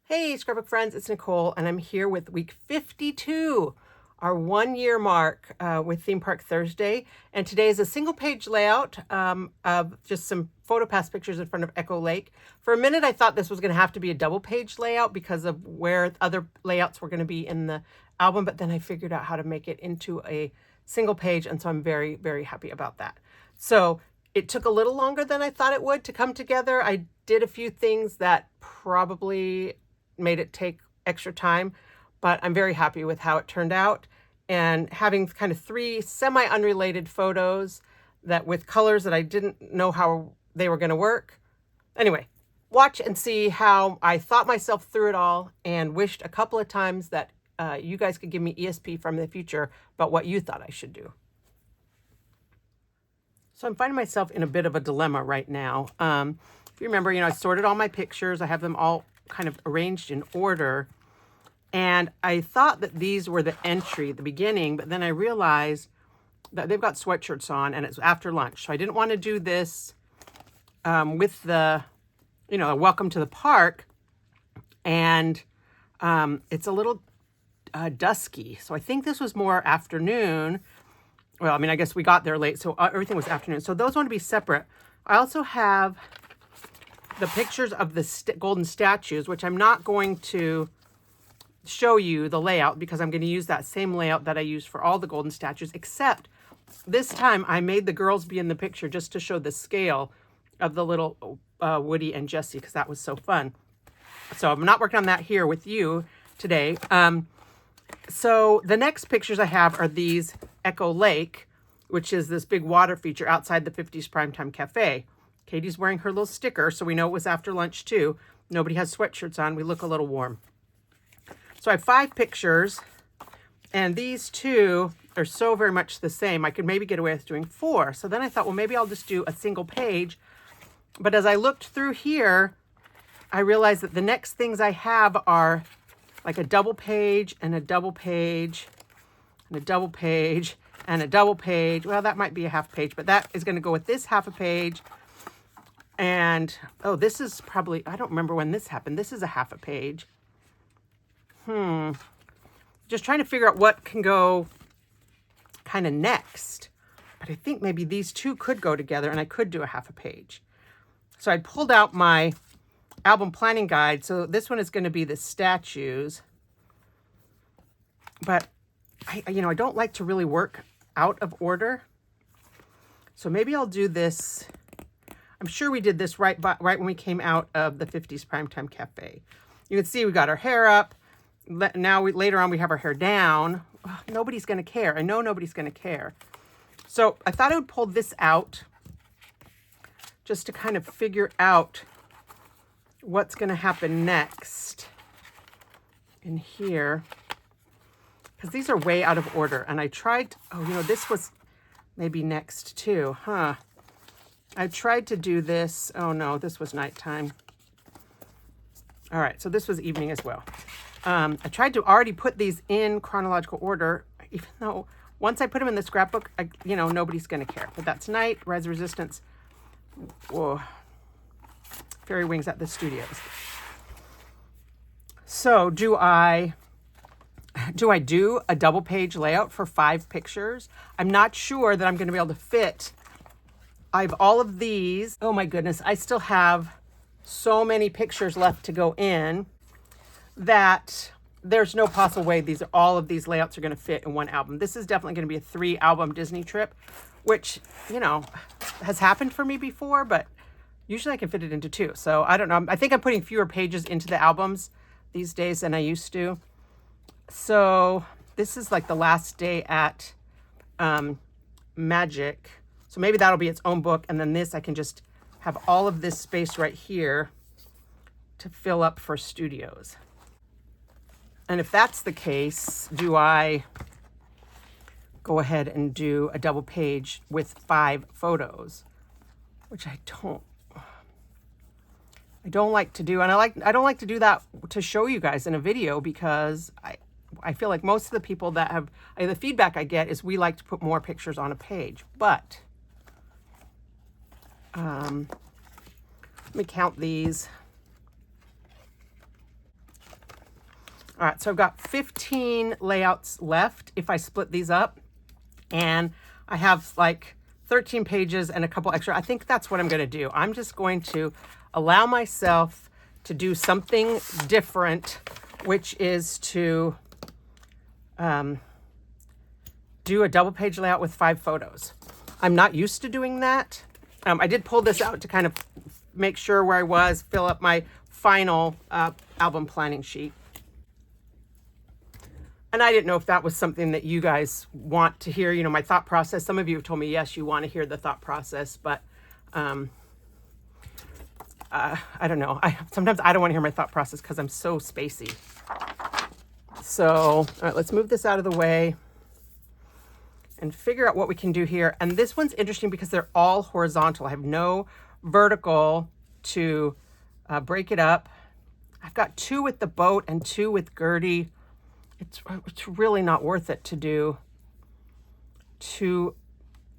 Hey, scrapbook friends, it's Nicole, and I'm here with week 52, our 1 year mark with Theme Park Thursday. And today is a single page layout of just some Photopass pictures in front of Echo Lake. For a minute, I thought this was going to have to be a double page layout because of where other layouts were going to be in the album, but then I figured out how to make it into a single page, and so I'm very, very happy about that. So it took a little longer than I thought it would to come together. I did a few things that probably made it take extra time, but I'm very happy with how it turned out. And having kind of three semi-unrelated photos that with colors that I didn't know how they were going to work. Anyway, watch and see how I thought myself through it all and wished a couple of times that you guys could give me ESP from the future about what you thought I should do. So I'm finding myself in a bit of a dilemma right now. If you remember, I sorted all my pictures. I have them all kind of arranged in order. And I thought that these were the entry, the beginning, but then I realized that they've got sweatshirts on and it's after lunch. So I didn't want to do this with the, welcome to the park. And it's a little dusky. So I think this was more afternoon. Well, I guess we got there late, so everything was afternoon. So those want to be separate. I also have the pictures of the golden statues, which I'm not going to show you the layout because I'm going to use that same layout that I used for all the golden statues, except this time I made the girls be in the picture just to show the scale of the little Woody and Jessie, because that was so fun. So I'm not working on that here with you today. So the next pictures I have are these Echo Lake, which is this big water feature outside the 50s Primetime Cafe. Katie's wearing her little sticker, so we know it was after lunch too. Nobody has sweatshirts on. We look a little warm. So I have 5 pictures, and these two are so very much the same. I could maybe get away with doing 4. So then I thought, well, maybe I'll just do a single page. But as I looked through here, I realized that the next things I have are like a double page and a double page and a double page and a double page. Well, that might be a half page, but that is going to go with this half a page. And, oh, this is probably, I don't remember when this happened. This is a half a page. Just trying to figure out what can go kind of next. But I think maybe these two could go together and I could do a half a page. So I pulled out my album planning guide. So this one is going to be the statues. But, I don't like to really work out of order. So maybe I'll do this. I'm sure we did this right when we came out of the 50s Primetime Cafe. You can see we got our hair up. Now later on we have our hair down. Ugh, nobody's going to care. I know nobody's going to care. So I thought I would pull this out just to kind of figure out what's going to happen next in here. Because these are way out of order. And I tried, this was maybe next too, huh? I tried to do this. Oh no, this was nighttime. All right, so this was evening as well. I tried to already put these in chronological order, even though once I put them in the scrapbook, nobody's going to care. But that's night, Rise of Resistance. Whoa. Fairy Wings at the Studios. So do I do a double page layout for 5 pictures? I'm not sure that I'm going to be able to fit. I have all of these. Oh my goodness, I still have so many pictures left to go in that there's no possible way all of these layouts are going to fit in one album. This is definitely going to be a 3-album Disney trip, which, has happened for me before, but usually I can fit it into 2. So I don't know. I think I'm putting fewer pages into the albums these days than I used to. So this is like the last day at Magic. So maybe that'll be its own book. And then this, I can just have all of this space right here to fill up for Studios. And if that's the case, do I go ahead and do a double page with 5 photos, which I don't like to do. And I don't like to do that to show you guys in a video because I feel like most of the people that have, the feedback I get is we like to put more pictures on a page. But let me count these. All right, so I've got 15 layouts left if I split these up. And I have like 13 pages and a couple extra. I think that's what I'm going to do. I'm just going to allow myself to do something different, which is to do a double page layout with 5 photos. I'm not used to doing that. I did pull this out to kind of make sure where I was, fill up my final album planning sheet. And I didn't know if that was something that you guys want to hear, you know, my thought process. Some of you have told me, yes, you want to hear the thought process, but I don't know. Sometimes I don't want to hear my thought process because I'm so spacey. So, all right, let's move this out of the way and figure out what we can do here. And this one's interesting because they're all horizontal. I have no vertical to break it up. I've got 2 with the boat and 2 with Gertie. It's really not worth it to do 2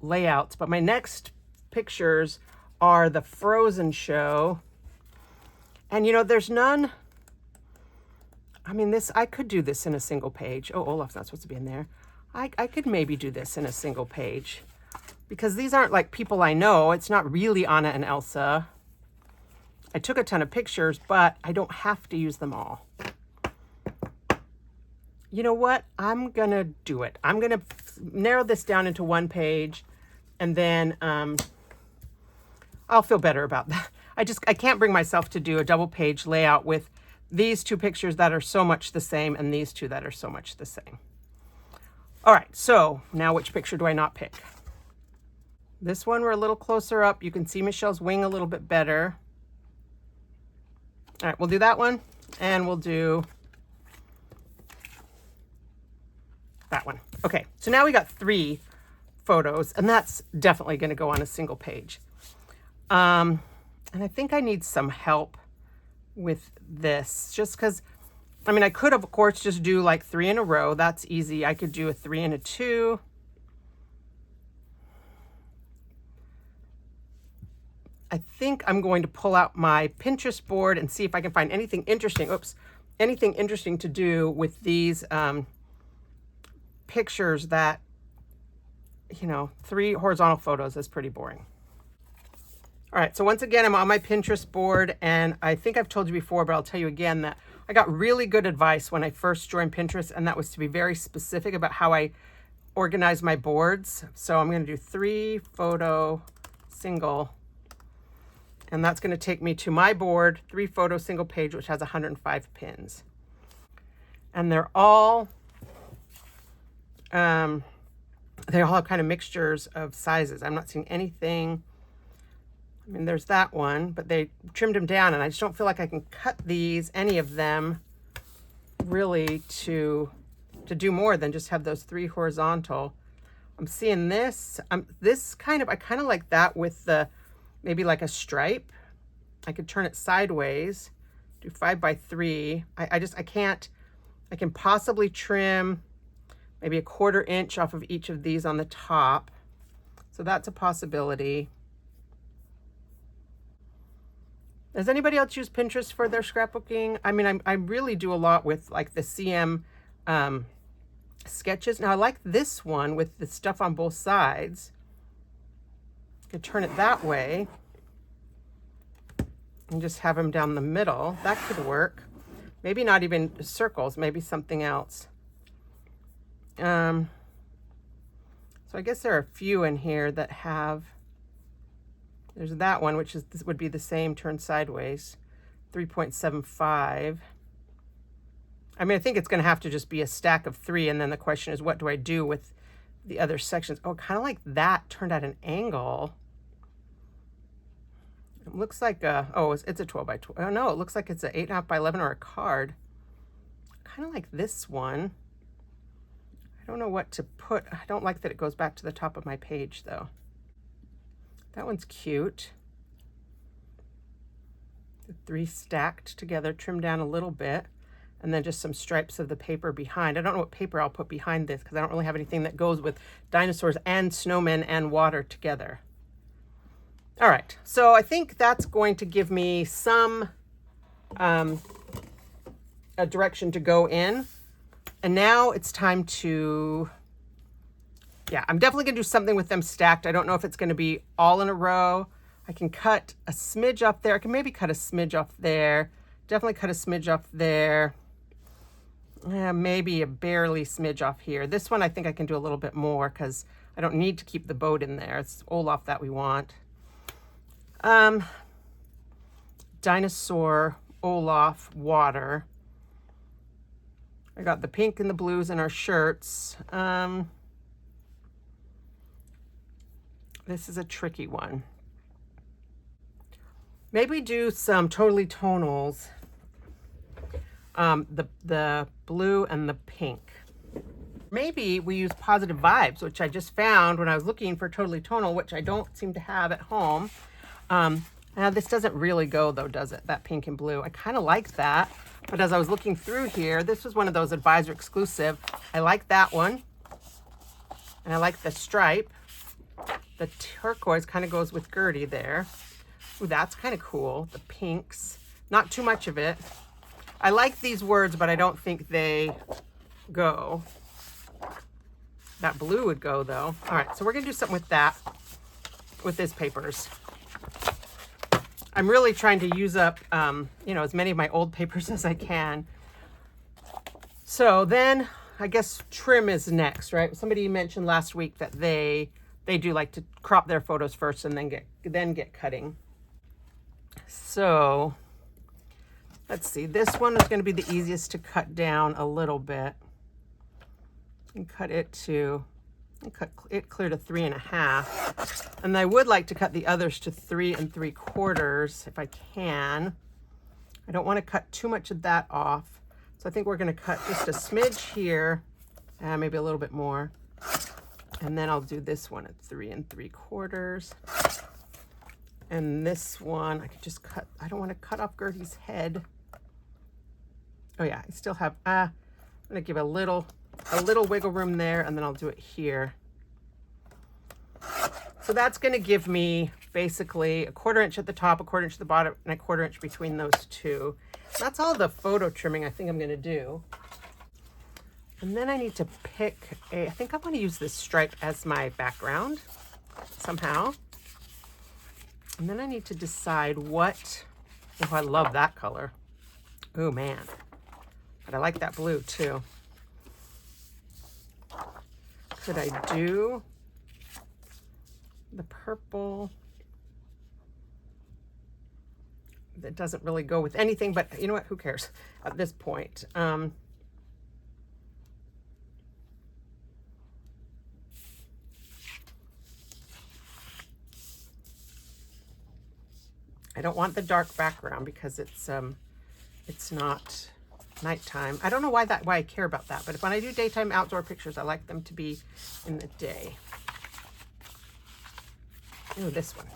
layouts. But my next pictures are the Frozen show. And you know, there's none. I mean, I could do this in a single page. Oh, Olaf's not supposed to be in there. I could maybe do this in a single page because these aren't like people I know. It's not really Anna and Elsa. I took a ton of pictures, but I don't have to use them all. You know what? I'm going to do it. I'm going to narrow this down into 1 page and then I'll feel better about that. I can't bring myself to do a double page layout with these 2 pictures that are so much the same and these 2 that are so much the same. All right, so now which picture do I not pick? This one, we're a little closer up. You can see Michelle's wing a little bit better. All right, we'll do that one and we'll do that one. Okay, so now we got 3 photos and that's definitely going to go on a single page. And I think I need some help with this just because, I mean, I could, of course, just do like 3 in a row. That's easy. I could do a 3 and a 2. I think I'm going to pull out my Pinterest board and see if I can find anything interesting. Oops, anything interesting to do with these pictures that, you know, 3 horizontal photos is pretty boring. All right, so once again, I'm on my Pinterest board, and I think I've told you before, but I'll tell you again that I got really good advice when I first joined Pinterest, and that was to be very specific about how I organize my boards. So I'm going to do 3 photo single, and that's going to take me to my board, 3 photo single page, which has 105 pins. And they're all have kind of mixtures of sizes. I'm not seeing anything. I mean, there's that one, but they trimmed them down, and I just don't feel like I can cut these, any of them, really to do more than just have those 3 horizontal. I'm seeing this. I kind of like that with the, maybe like a stripe. I could turn it sideways, do 5 by 3. I can possibly trim maybe a 1/4 inch off of each of these on the top. So that's a possibility. Does anybody else use Pinterest for their scrapbooking? I mean, I really do a lot with like the CM sketches. Now I like this one with the stuff on both sides. I could turn it that way and just have them down the middle. That could work. Maybe not even circles, maybe something else. So I guess there are a few in here that have, there's that one, which this would be the same turned sideways, 3.75. I mean, I think it's going to have to just be a stack of 3, and then the question is, what do I do with the other sections? Oh, kind of like that turned at an angle. It looks like it's a 12 by 12. Oh no, it looks like it's an 8.5 by 11 or a card. Kind of like this one. I don't know what to put. I don't like that it goes back to the top of my page though. That one's cute. The 3 stacked together, trimmed down a little bit, and then just some stripes of the paper behind. I don't know what paper I'll put behind this because I don't really have anything that goes with dinosaurs and snowmen and water together. All right, so I think that's going to give me some a direction to go in. And now it's time to, yeah, I'm definitely gonna do something with them stacked. I don't know if it's gonna be all in a row. I can cut a smidge up there. I can maybe cut a smidge off there. Definitely cut a smidge off there. Maybe a barely smidge off here. This one I think I can do a little bit more because I don't need to keep the boat in there. It's Olaf that we want. Dinosaur, Olaf, water. I got the pink and the blues in our shirts. This is a tricky one. Maybe do some Totally Tonals, the blue and the pink. Maybe we use Positive Vibes, which I just found when I was looking for Totally Tonal, which I don't seem to have at home. Now this doesn't really go though, does it? That pink and blue. I kind of like that, but as I was looking through here, this was one of those advisor exclusive. I like that one, and I like the stripe. The turquoise kind of goes with Gertie there. Ooh, that's kind of cool. The pinks, not too much of it. I like these words, but I don't think they go. That blue would go though. All right, so we're gonna do something with that, with these papers. I'm really trying to use up, you know, as many of my old papers as I can. So then I guess trim is next, right? Somebody mentioned last week that they do like to crop their photos first and then get cutting. So let's see, this one is going to be the easiest to cut down a little bit. And cut it to, cut it clear to 3.5. And I would like to cut the others to 3 3/4 if I can. I don't want to cut too much of that off. So I think we're going to cut just a smidge here, maybe a little bit more. And then I'll do this one at 3 3/4. And this one, I could just cut, I don't want to cut off Gertie's head. Oh yeah, I still have, I'm gonna give a little wiggle room there, and then I'll do it here. So that's gonna give me basically a 1/4 inch at the top, a 1/4 inch at the bottom, and a 1/4 inch between those two. That's all the photo trimming I think I'm gonna do. And then I need to pick I think I want to use this stripe as my background somehow. And then I need to decide what, oh, I love that color. Oh man, but I like that blue too. Could I do the purple? That doesn't really go with anything, but you know what, who cares at this point? I don't want the dark background because it's not nighttime. I don't know why I care about that, but when I do daytime outdoor pictures, I like them to be in the day. Ooh, this one.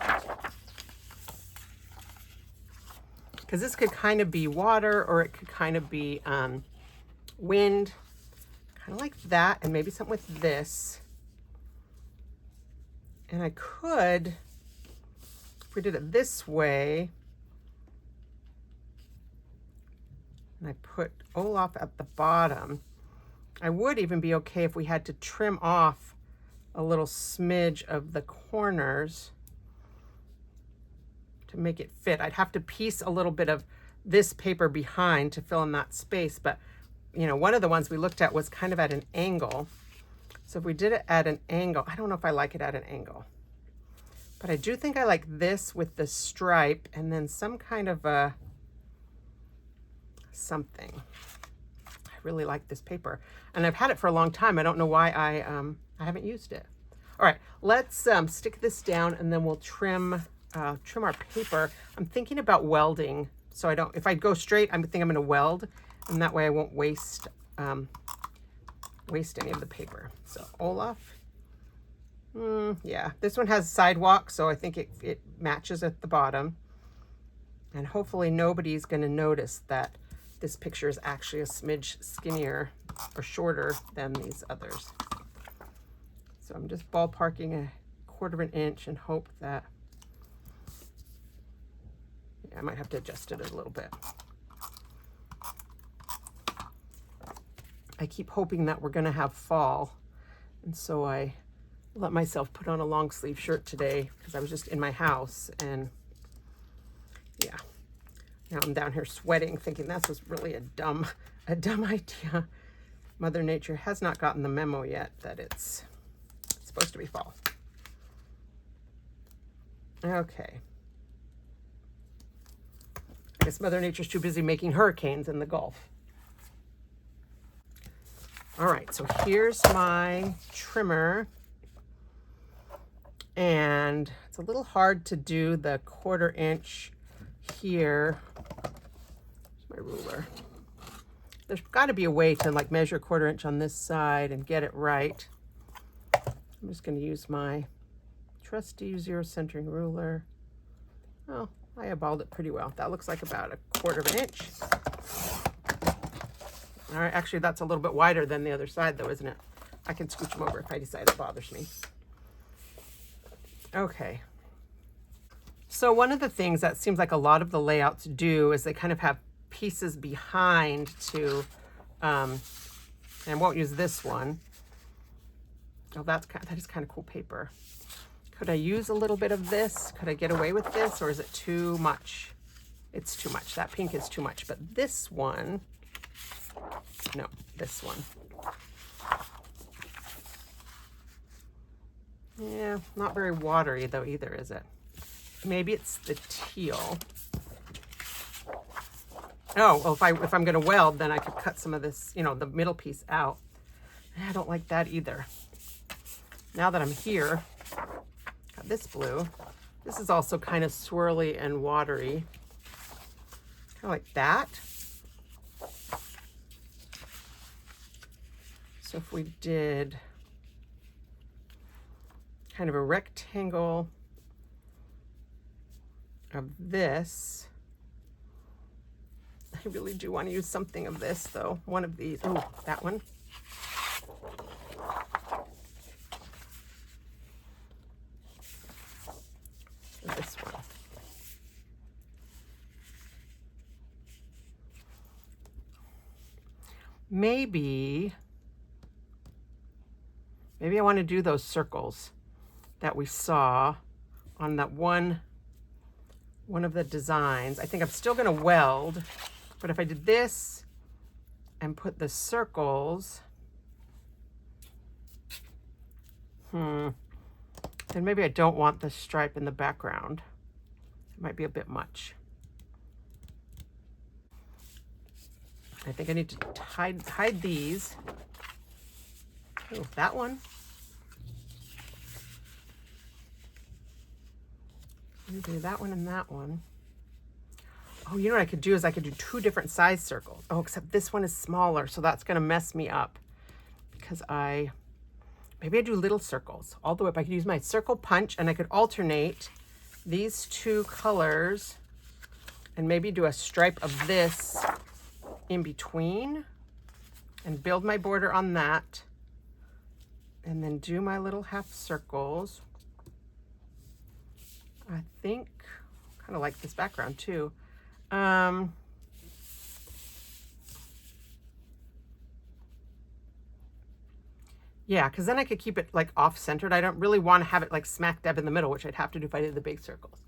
Because this could kind of be water, or it could kind of be wind. Kind of like that, and maybe something with this. And I could, if we did it this way, and I put Olaf at the bottom, I would even be okay if we had to trim off a little smidge of the corners to make it fit. I'd have to piece a little bit of this paper behind to fill in that space, but you know, one of the ones we looked at was kind of at an angle. So if we did it at an angle, I don't know if I like it at an angle, but I do think I like this with the stripe and then some kind of a something. I really like this paper, and I've had it for a long time. I don't know why I haven't used it. All right, let's stick this down, and then we'll trim our paper. I'm thinking about welding, so I don't. If I go straight, I think I'm going to weld, and that way I won't waste any of the paper. So Olaf. Yeah, this one has sidewalk, so I think it matches at the bottom, and hopefully nobody's going to notice that this picture is actually a smidge skinnier or shorter than these others. So I'm just ballparking 1/4 inch and hope that, yeah, I might have to adjust it a little bit. I keep hoping that we're gonna have fall. And so I let myself put on a long sleeve shirt today because I was just in my house, and yeah, now I'm down here sweating thinking this was really a dumb idea. Mother Nature has not gotten the memo yet that it's supposed to be fall. Okay. I guess Mother Nature's too busy making hurricanes in the Gulf. All right, so here's my trimmer. And it's a little hard to do the 1/4 inch here. Here's my ruler. There's got to be a way to like measure 1/4 inch on this side and get it right. I'm just going to use my trusty 0 centering ruler. Oh, I eyeballed it pretty well. That looks like about a 1/4 inch. All right, actually that's a little bit wider than the other side though, isn't it? I can scooch them over if I decide it bothers me. Okay. So one of the things that seems like a lot of the layouts do is they kind of have pieces behind to, and I won't use this one. Oh, that is kind of cool paper. Could I use a little bit of this? Could I get away with this, or is it too much? It's too much. That pink is too much. But this one, no, this one. Yeah, not very watery though either, is it? Maybe it's the teal. Oh, well, if I'm going to weld, then I could cut some of this, you know, the middle piece out. I don't like that either. Now that I'm here, got this blue. This is also kind of swirly and watery. Kind of like that. So if we did kind of a rectangle of this, I really do want to use something of this though. One of these. Oh, that one. This one. Maybe I want to do those circles that we saw on that one of the designs. I think I'm still going to weld, but if I did this and put the circles, then maybe I don't want the stripe in the background. It might be a bit much. I think I need to hide these. Oh, that one. Do that one and that one. Oh, you know what I could do is I could do 2 different size circles. Oh, except this one is smaller, so that's going to mess me up because maybe I do little circles all the way up. I could use my circle punch and I could alternate these 2 colors and maybe do a stripe of this in between and build my border on that and then do my little half circles. I think kind of like this background too. Yeah, because then I could keep it like off-centered. I don't really want to have it like smack dab in the middle, which I'd have to do if I did the big circles.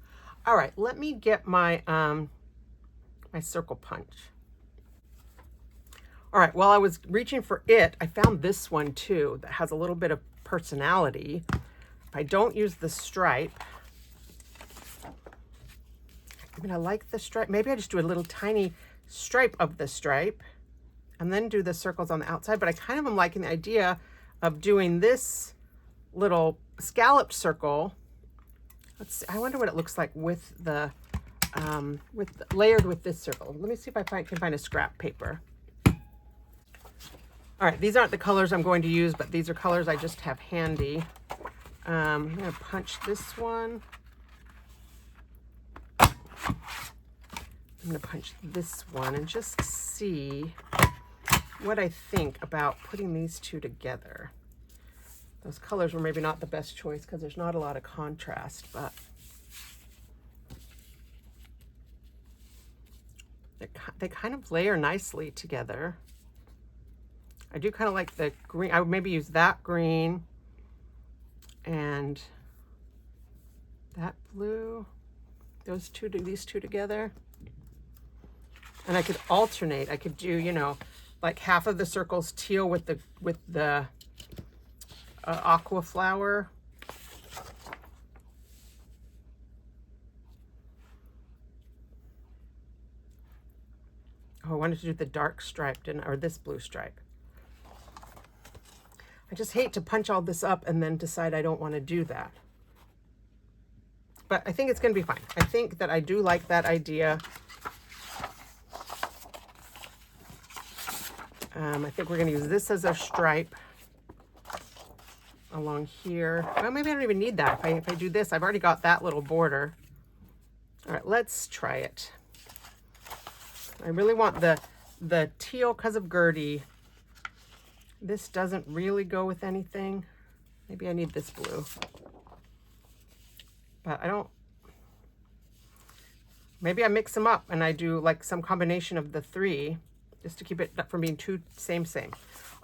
All right, let me get my my circle punch. All right, while I was reaching for it, I found this one too that has a little bit of personality. If I don't use the stripe, I mean, I like the stripe. Maybe I just do a little tiny stripe of the stripe and then do the circles on the outside. But I kind of am liking the idea of doing this little scalloped circle. Let's see. I wonder what it looks like with the layered with this circle. Let me see if I can find a scrap paper. All right, these aren't the colors I'm going to use, but these are colors I just have handy. I'm going to punch this one. I'm going to punch this one and just see what I think about putting these 2 together. Those colors were maybe not the best choice because there's not a lot of contrast, but they kind of layer nicely together. I do kind of like the green. I would maybe use that green and that blue. Those two, do these two together. And I could alternate. I could do, you know, like half of the circles teal with the aqua flower. Oh, I wanted to do the dark stripe, didn't I? Or this blue stripe. I just hate to punch all this up and then decide I don't want to do that. But I think it's going to be fine. I think that I do like that idea. I think we're going to use this as a stripe along here. Well, maybe I don't even need that. If I do this, I've already got that little border. All right, let's try it. I really want the teal because of Gertie. This doesn't really go with anything. Maybe I need this blue. But I don't. Maybe I mix them up and I do like some combination of the three just to keep it from being too same.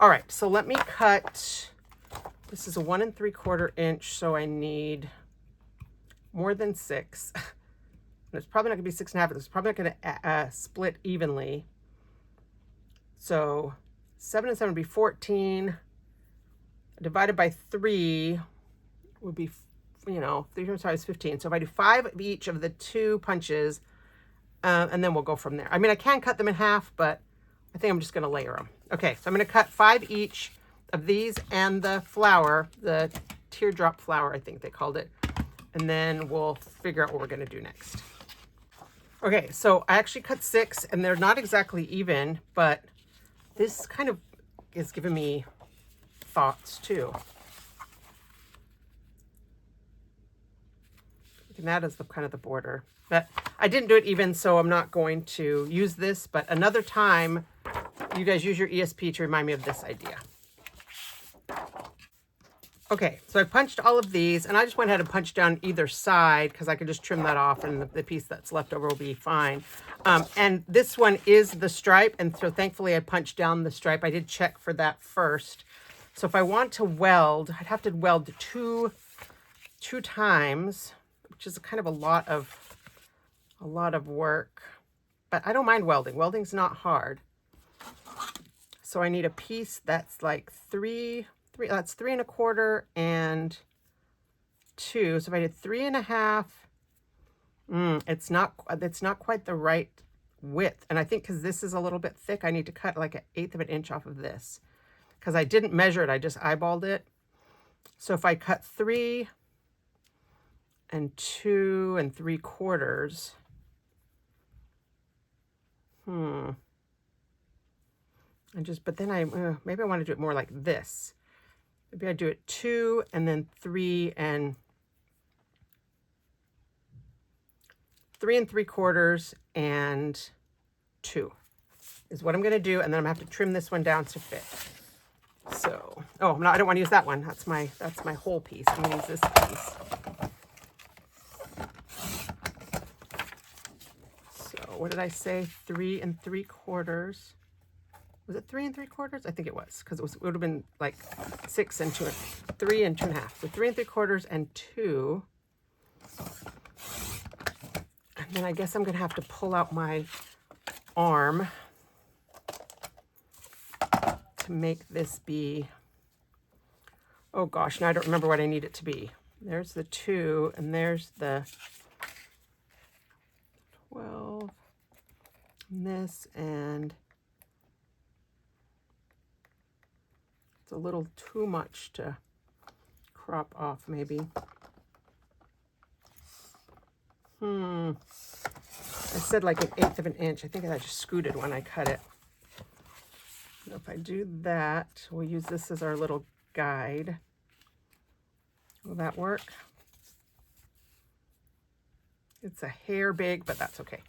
All right, so let me cut. This is a 1 3/4 inch, so I need more than 6. It's probably not gonna be 6 1/2. It's probably not gonna split evenly. So 7 and 7 would be 14. Divided by 3 would be, you know, 3 times 5 is 15. So if I do 5 of each of the 2 punches, and then we'll go from there. I mean, I can cut them in half, but I think I'm just gonna layer them. Okay, so I'm gonna cut 5 each of these and the flower, the teardrop flower, I think they called it. And then we'll figure out what we're gonna do next. Okay, so I actually cut 6 and they're not exactly even, but this kind of is giving me thoughts too. And that is the kind of the border. But I didn't do it even, so I'm not going to use this, but another time you guys use your ESP to remind me of this idea. Okay, so I punched all of these and I just went ahead and punched down either side because I could just trim that off and the piece that's left over will be fine. And this one is the stripe, and so thankfully I punched down the stripe. I did check for that first. So if I want to weld, I'd have to weld two times, which is kind of a lot of work, but I don't mind welding. Welding's not hard. So I need a piece that's like 3, that's 3 1/4 and 2. So if I did 3 1/2, it's not quite the right width. And I think because this is a little bit thick, I need to cut like 1/8 of an inch off of this because I didn't measure it. I just eyeballed it. So if I cut 3 and 2 3/4, but then maybe I want to do it more like this. Maybe I do it 2 and then 3 and 3 3/4 and 2 is what I'm going to do. And then I'm going to have to trim this one down to fit. So, oh, no, I don't want to use that one. That's my whole piece. I'm going to use this piece. So what did I say? 3 3/4. Was it 3 3/4? I think it was, because it would have been like 6 and 2, 3 and 2 1/2. So 3 3/4 and 2. And then I guess I'm going to have to pull out my arm to make this be, oh gosh, now I don't remember what I need it to be. There's the 2 and there's the 12 and this, and it's a little too much to crop off maybe. I said like 1/8 of an inch. I think I just scooted when I cut it. So if I do that, we'll use this as our little guide. Will that work? It's a hair big, but that's okay.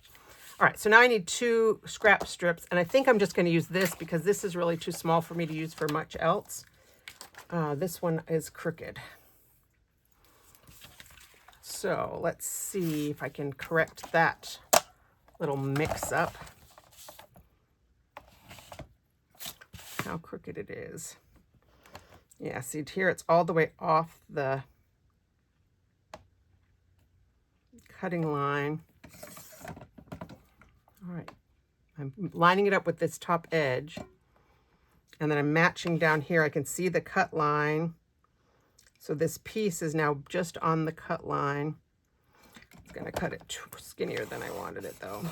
All right, so now I need 2 scrap strips, and I think I'm just going to use this because this is really too small for me to use for much else. This one is crooked. So let's see if I can correct that little mix up. how crooked it is. Yeah, see here it's all the way off the cutting line. All right, I'm lining it up with this top edge, and then I'm matching down here. I can see the cut line. So this piece is now just on the cut line. I'm gonna cut it skinnier than I wanted it though.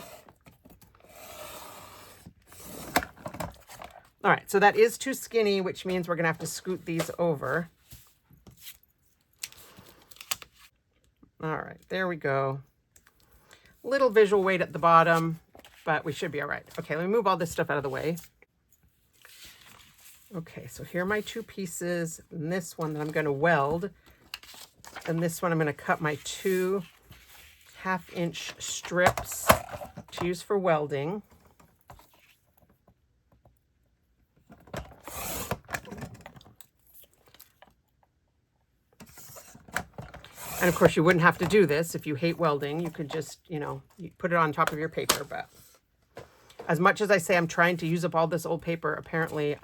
All right, so that is too skinny, which means we're gonna have to scoot these over. All right, there we go. Little visual weight at the bottom, but we should be all right. Okay, let me move all this stuff out of the way. Okay, so here are my two pieces, and this one that I'm gonna weld, and this one I'm gonna cut my 2 1/2-inch strips to use for welding. And of course, you wouldn't have to do this if you hate welding. You could just, you put it on top of your paper. But as much as I say I'm trying to use up all this old paper, apparently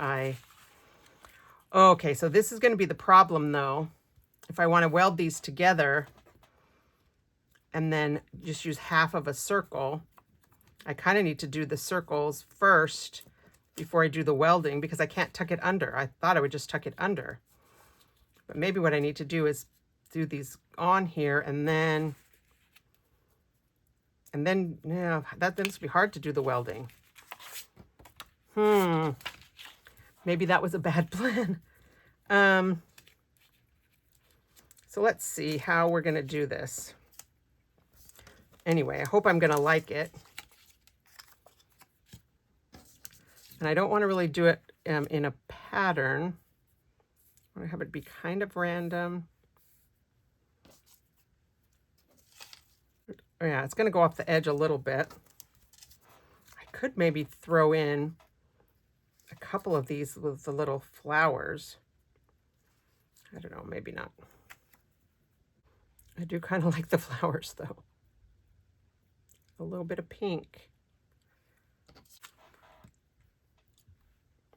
okay, so this is going to be the problem though. If I want to weld these together and then just use half of a circle, I kind of need to do the circles first before I do the welding because I can't tuck it under. I thought I would just tuck it under. But maybe what I need to do is do these on here and then yeah, that must be hard to do the welding. Maybe that was a bad plan. So let's see how we're gonna do this. Anyway, I hope I'm gonna like it. And I don't want to really do it in a pattern. I want to have it be kind of random. Oh yeah, it's going to go off the edge a little bit. I could maybe throw in a couple of these with the little flowers. I don't know, maybe not. I do kind of like the flowers though. A little bit of pink.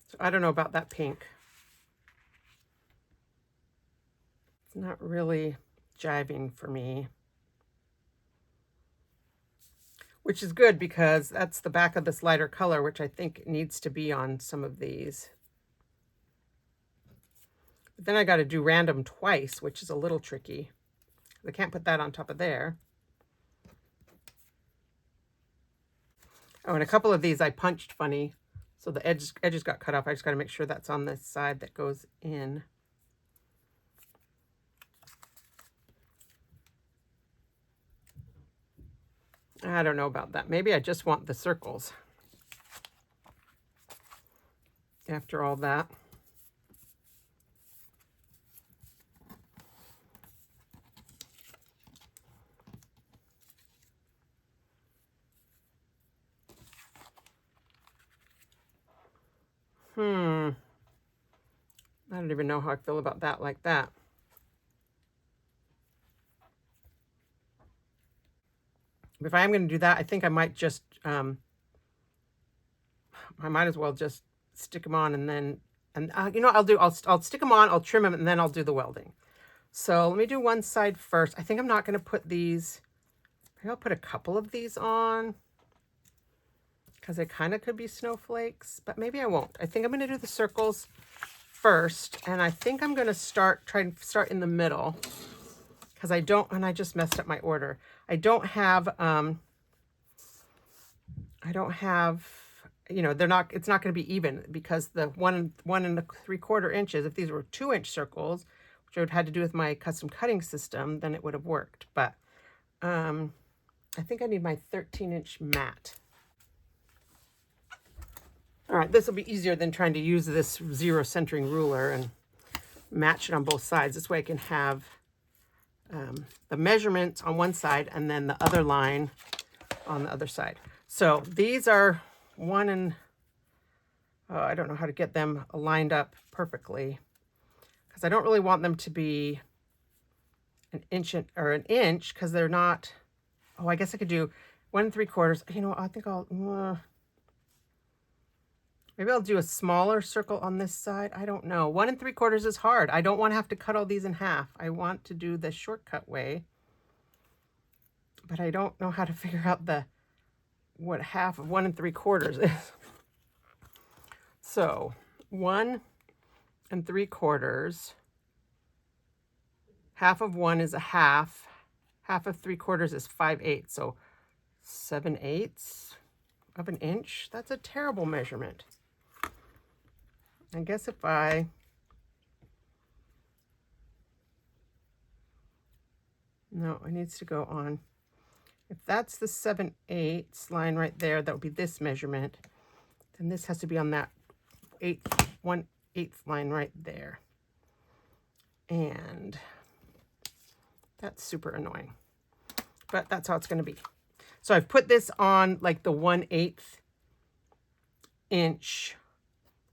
So I don't know about that pink. It's not really jiving for me. Which is good because that's the back of this lighter color, which I think needs to be on some of these. But then I got to do random twice, which is a little tricky. I can't put that on top of there. Oh, and a couple of these I punched funny, so the edges got cut off. I just got to make sure that's on the side that goes in. I don't know about that. Maybe I just want the circles after all that. I don't even know how I feel about that like that. If I am going to do that, I think I might just, I might as well just stick them on and then, I'll stick them on, I'll trim them, and then I'll do the welding. So let me do one side first. I think I'm not going to put these, maybe I'll put a couple of these on because they kind of could be snowflakes, but maybe I won't. I think I'm going to do the circles first, and I think I'm going to try and start in the middle because I just messed up my order. I don't have, it's not going to be even because the 1 3/4 inches, if these were 2-inch circles, which I would have had to do with my custom cutting system, then it would have worked. But I think I need my 13-inch mat. All right, this will be easier than trying to use this 0 centering ruler and match it on both sides. This way I can have the measurements on one side and then the other line on the other side. So these are I don't know how to get them lined up perfectly because I don't really want them to be an inch because they're not. Oh, I guess I could do 1 3/4. I think I'll Maybe I'll do a smaller circle on this side. I don't know. 1 3/4 is hard. I don't want to have to cut all these in half. I want to do the shortcut way, but I don't know how to figure out what half of 1 3/4 is. So 1 3/4. Half of 1 is a half. Half of 3/4 is 5/8. So 7/8 of an inch. That's a terrible measurement. I guess if no, it needs to go on. If that's the 7/8 line right there, that would be this measurement. Then this has to be on that 1/8 line right there. And that's super annoying, but that's how it's going to be. So I've put this on like the 1/8 inch.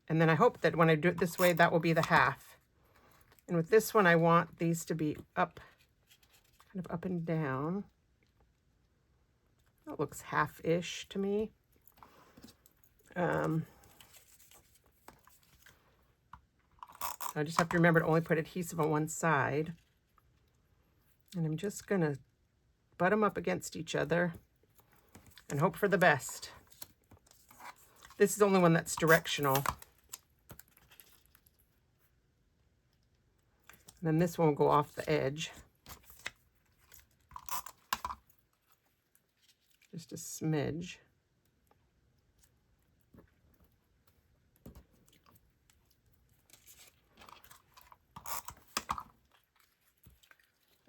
And then I hope that when I do it this way, that will be the half. And with this one, I want these to be up, kind of up and down. That looks half-ish to me. I just have to remember to only put adhesive on one side. And I'm just going to butt them up against each other and hope for the best. This is the only one that's directional. And then this one will go off the edge. Just a smidge.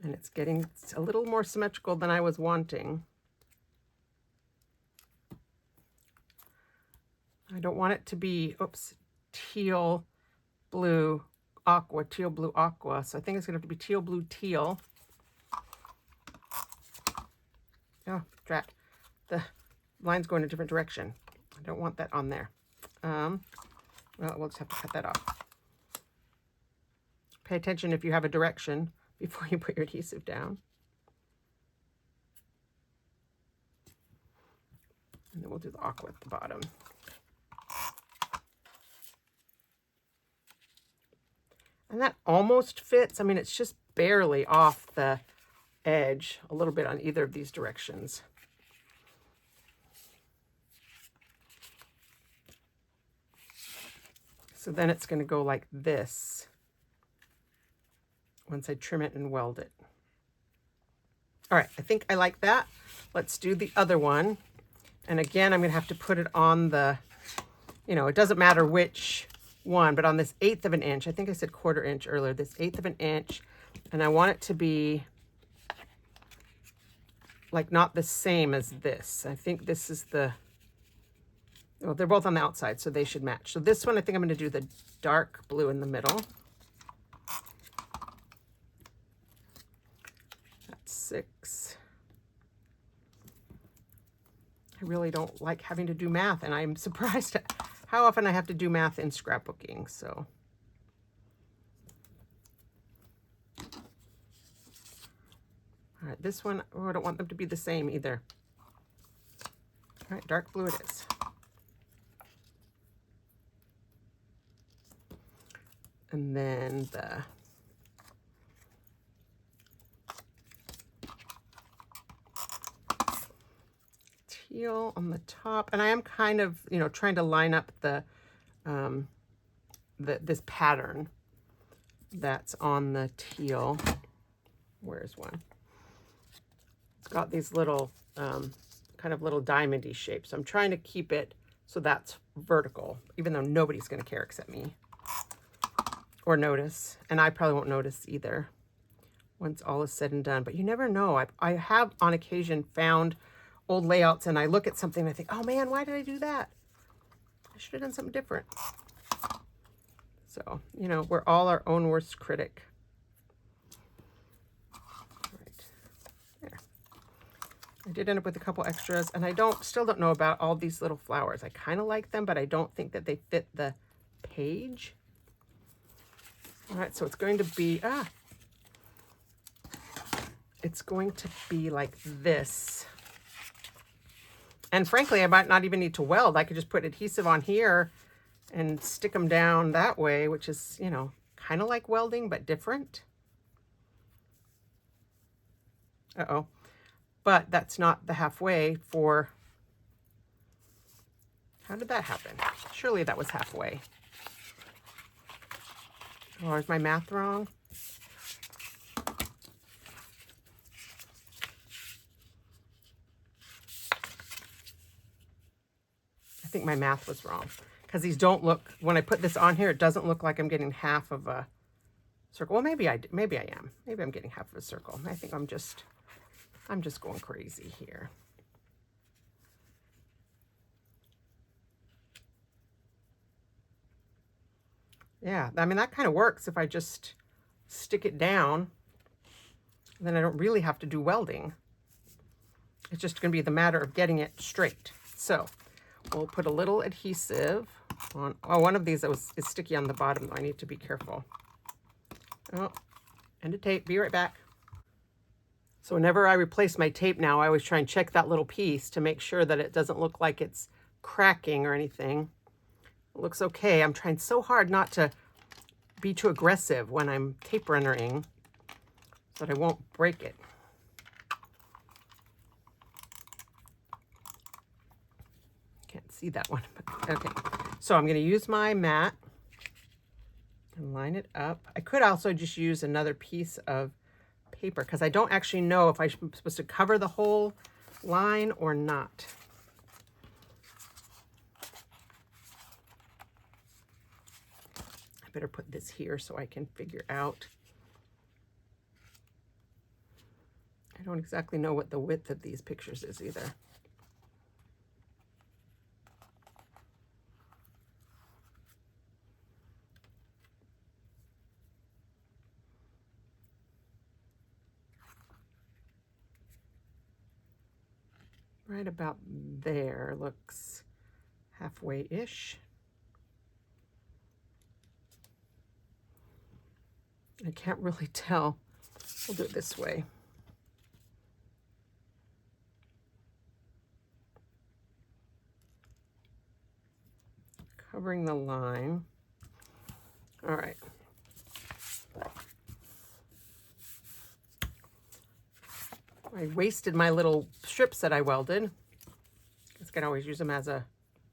And it's getting a little more symmetrical than I was wanting. I don't want it to be, oops, teal, blue, aqua, teal, blue, aqua. So I think it's going to have to be teal, blue, teal. Oh, drat. The line's going a different direction. I don't want that on there. Well, we'll just have to cut that off. Pay attention if you have a direction before you put your adhesive down. And then we'll do the aqua at the bottom. And that almost fits. I mean, it's just barely off the edge, a little bit on either of these directions. So then it's going to go like this once I trim it and weld it. All right, I think I like that. Let's do the other one. And again, I'm going to have to put it on the, it doesn't matter which one, but on this 1/8 of an inch. I think I said 1/4 inch earlier, this 1/8 of an inch. And I want it to be like not the same as this. I think this is well, they're both on the outside, so they should match. So this one, I think I'm going to do the dark blue in the middle. That's 6. I really don't like having to do math, and I'm surprised at how often I have to do math in scrapbooking, so. All right, this one, I don't want them to be the same either. All right, dark blue it is. And then the teal on the top. And I am kind of, trying to line up this pattern that's on the teal. Where's one? It's got these little, kind of little diamondy shapes. So I'm trying to keep it so that's vertical, even though nobody's going to care except me. Or notice, and I probably won't notice either once all is said and done. But you never know. I have on occasion found old layouts and I look at something and I think, oh man, why did I do that? I should have done something different. So, we're all our own worst critic. All right, there. I did end up with a couple extras, and I still don't know about all these little flowers. I kind of like them, but I don't think that they fit the page. All right, so it's going to be, it's going to be like this. And frankly, I might not even need to weld. I could just put adhesive on here and stick them down that way, which is, you know, kind of like welding, but different. Uh-oh. But that's not the halfway for, how did that happen? Surely that was halfway. Or is my math wrong? I think my math was wrong, because these don't look, when I put this on here, it doesn't look like I'm getting half of a circle. Well, maybe I am. Maybe I'm getting half of a circle. I think I'm just going crazy here. Yeah, I mean, that kind of works if I just stick it down. Then I don't really have to do welding. It's just going to be the matter of getting it straight. So we'll put a little adhesive on. Oh, one of these is sticky on the bottom. I need to be careful. Oh, end of tape. Be right back. So whenever I replace my tape now, I always try and check that little piece to make sure that it doesn't look like it's cracking or anything. It looks okay. I'm trying so hard not to be too aggressive when I'm tape runnering so that I won't break it. Can't see that one, but okay. So I'm going to use my mat and line it up. I could also just use another piece of paper because I don't actually know if I'm supposed to cover the whole line or not. I better put this here so I can figure out. I don't exactly know what the width of these pictures is either. Right about there looks halfway-ish. I can't really tell. We'll do it this way. Covering the line. All right. I wasted my little strips that I welded. I can always use them as a,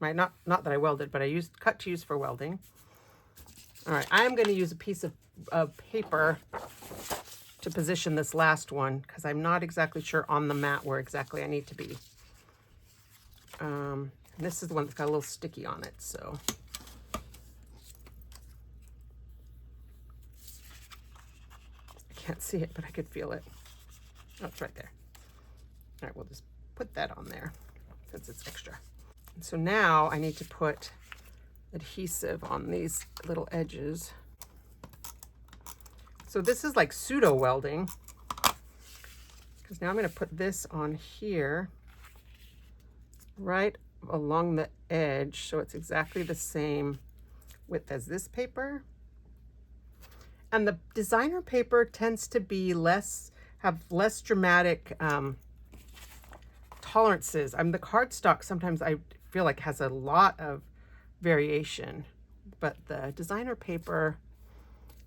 not that I welded, but I cut to use for welding. All right, I'm going to use a piece of paper to position this last one because I'm not exactly sure on the mat where exactly I need to be. And this is the one that's got a little sticky on it, so. I can't see it, but I could feel it. Oh, it's right there. All right, we'll just put that on there since it's extra. And so now I need to put adhesive on these little edges. So this is like pseudo welding because now I'm going to put this on here right along the edge so it's exactly the same width as this paper. And the designer paper tends to be have less dramatic tolerances. The cardstock sometimes I feel like has a lot of variation, but the designer paper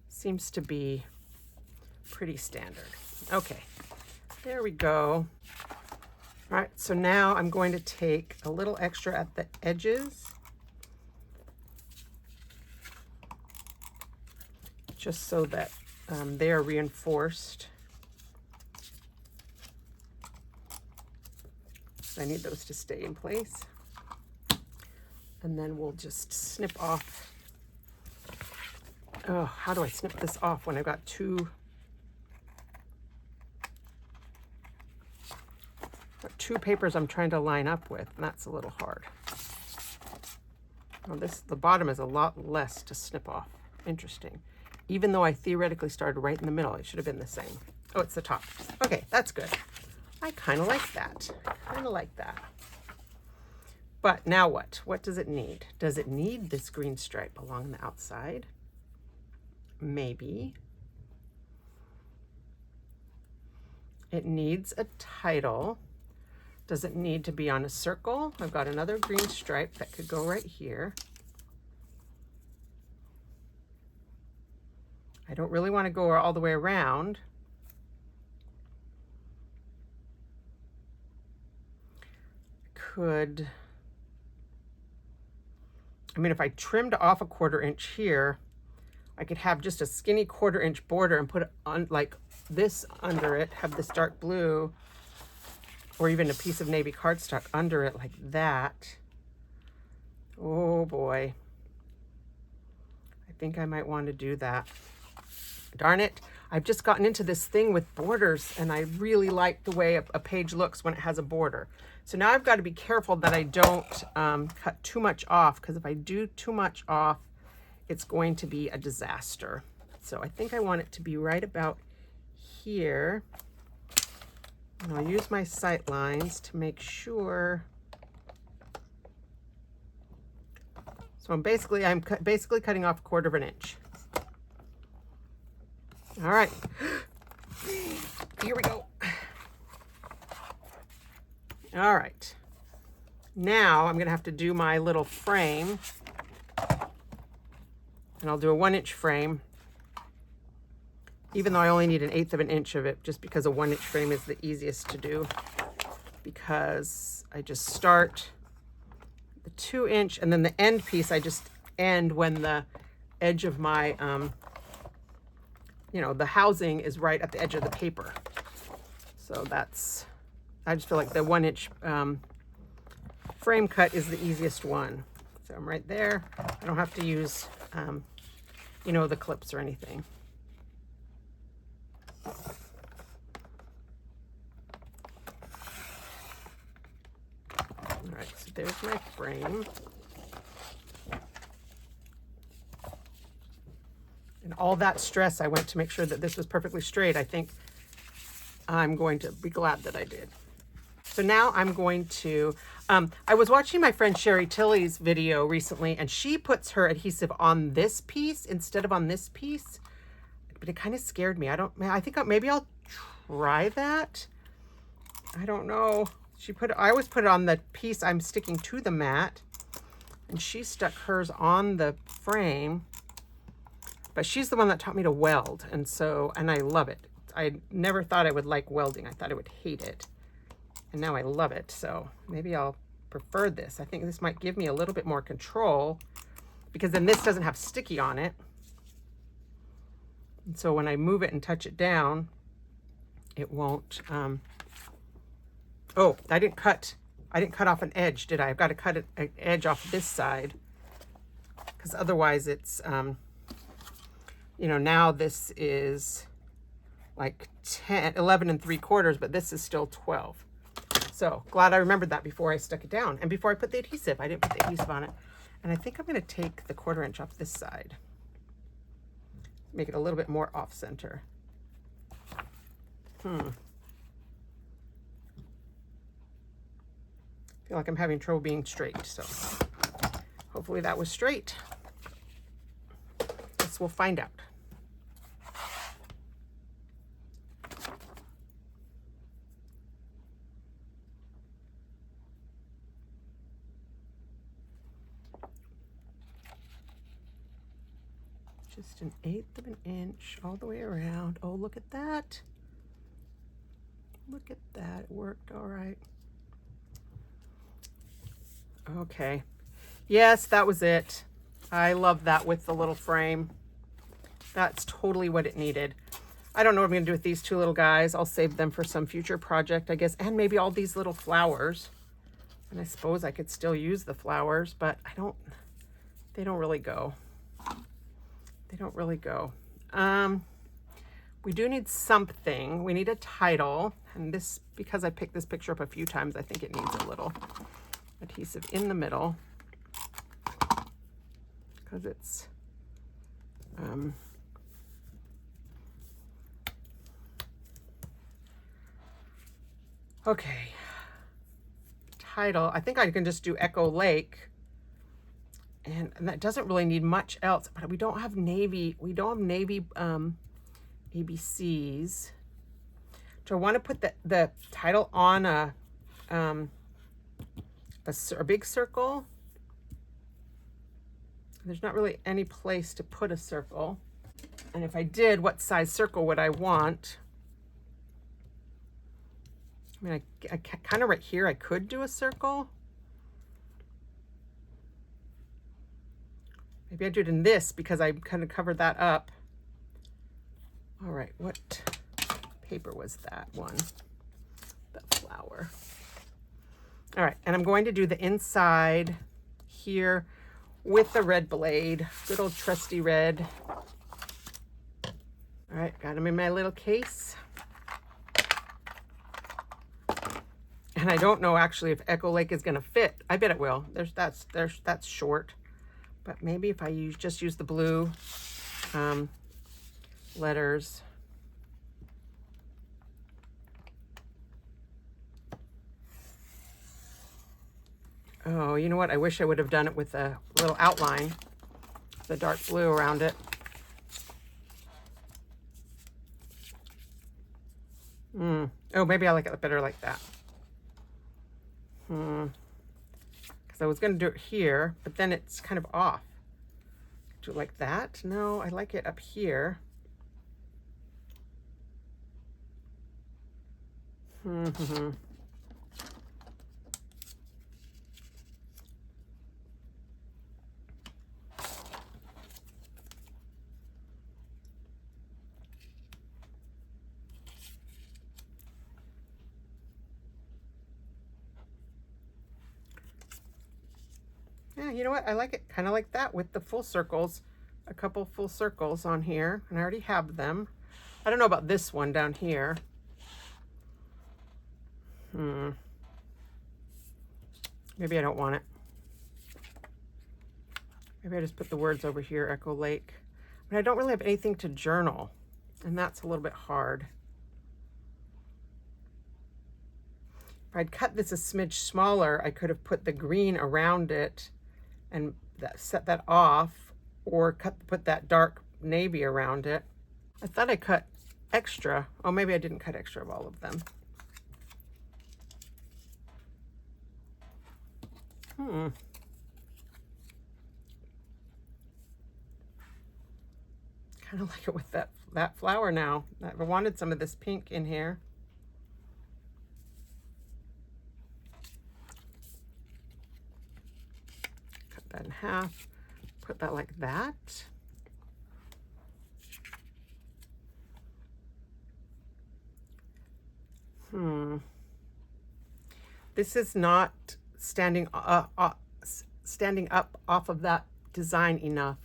seems to be pretty standard. Okay, there we go. All right, so now I'm going to take a little extra at the edges, just so that they are reinforced. I need those to stay in place. And then we'll just snip off. Oh, how do I snip this off when I've got two papers I'm trying to line up with, and that's a little hard. Oh, the bottom is a lot less to snip off. Interesting. Even though I theoretically started right in the middle, it should have been the same. Oh, it's the top. Okay, that's good. I kind of like that. But now what? What does it need? Does it need this green stripe along the outside? Maybe. It needs a title. Does it need to be on a circle? I've got another green stripe that could go right here. I don't really want to go all the way around. I mean, if I trimmed off a 1/4 inch here, I could have just a skinny 1/4 inch border and put it on like this under it, have this dark blue, or even a piece of navy cardstock under it like that. Oh boy. I think I might want to do that. Darn it. I've just gotten into this thing with borders, and I really like the way a page looks when it has a border. So now I've got to be careful that I don't cut too much off, because if I do too much off, it's going to be a disaster. So I think I want it to be right about here. And I'll use my sight lines to make sure. So I'm basically cutting off 1/4 inch. All right, here we go. All right, now I'm gonna have to do my little frame, and I'll do a 1 inch frame, even though I only need 1/8 inch of it, just because a 1 inch frame is the easiest to do, because I just start the 2 inch, and then the end piece, I just end when the edge of my, you know, the housing is right at the edge of the paper. So that's, I just feel like the 1 inch frame cut is the easiest one. So I'm right there. I don't have to use, you know, the clips or anything. All right, so there's my frame. And all that stress I went to make sure that this was perfectly straight, I think I'm going to be glad that I did. So now I'm going to, I was watching my friend Sherry Tilley's video recently, and she puts her adhesive on this piece instead of on this piece, but it kind of scared me. I think maybe I'll try that. I don't know. I always put it on the piece I'm sticking to the mat, and she stuck hers on the frame. But she's the one that taught me to weld, and I love it. I never thought I would like welding. I thought I would hate it, and now I love it. So maybe I'll prefer this. I think this might give me a little bit more control, because then this doesn't have sticky on it. And so when I move it and touch it down, it won't. Oh, I didn't cut off an edge, did I? I've got to cut an edge off this side, because otherwise it's you know, now this is like 11 3/4, but this is still 12. So glad I remembered that before I stuck it down and before I put the adhesive. I didn't put the adhesive on it. And I think I'm going to take the 1/4 inch off this side, make it a little bit more off center. I feel like I'm having trouble being straight, so hopefully that was straight. Guess we'll find out. Just 1/8 inch all the way around. Oh, look at that. Look at that. It worked all right. Okay. Yes, that was it. I love that with the little frame. That's totally what it needed. I don't know what I'm going to do with these two little guys. I'll save them for some future project, I guess. And maybe all these little flowers. And I suppose I could still use the flowers, but they don't really go. They don't really go. We do need something. We need a title. And this, because I picked this picture up a few times, I think it needs a little adhesive in the middle, because it's okay. Title, I think I can just do Echo Lake, and that doesn't really need much else, but we don't have navy ABCs. So I want to put the title on a big circle. There's not really any place to put a circle. And if I did, what size circle would I want? I mean, I kind of right here, I could do a circle. Maybe I do it in this because I kind of covered that up. All right, what paper was that one? The flower. All right, and I'm going to do the inside here with the red blade, good old trusty red. All right, got them in my little case. And I don't know actually if Echo Lake is gonna fit. I bet it will. That's short. But maybe if I just use the blue letters. Oh, you know what? I wish I would have done it with a little outline, the dark blue around it. Oh, maybe I like it better like that. Because I was going to do it here, but then it's kind of off. Do it like that? No, I like it up here. Yeah, you know what? I like it kind of like that with the full circles, a couple full circles on here, and I already have them. I don't know about this one down here. Maybe I don't want it. Maybe I just put the words over here, Echo Lake. But I don't really have anything to journal, and that's a little bit hard. If I'd cut this a smidge smaller, I could have put the green around it and set that off, or put that dark navy around it. I thought I cut extra. Oh, maybe I didn't cut extra of all of them. Kind of like it with that flower now. I wanted some of this pink in here. Cut that in half. Put that like that. This is not standing up off of that design enough.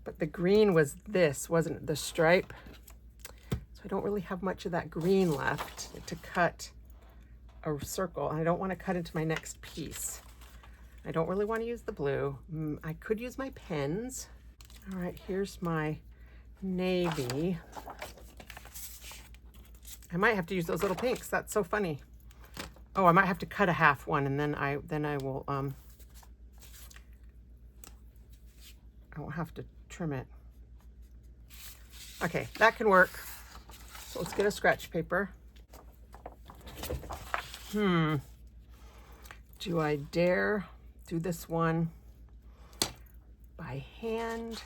But the green was this, wasn't it? The stripe. So I don't really have much of that green left to cut a circle. And I don't want to cut into my next piece. I don't really want to use the blue. I could use my pens. All right, here's my navy. I might have to use those little pinks. That's so funny. Oh, I might have to cut a half one, and then I will I won't have to trim it. Okay, that can work. So let's get a scratch paper. Do I dare do this one by hand?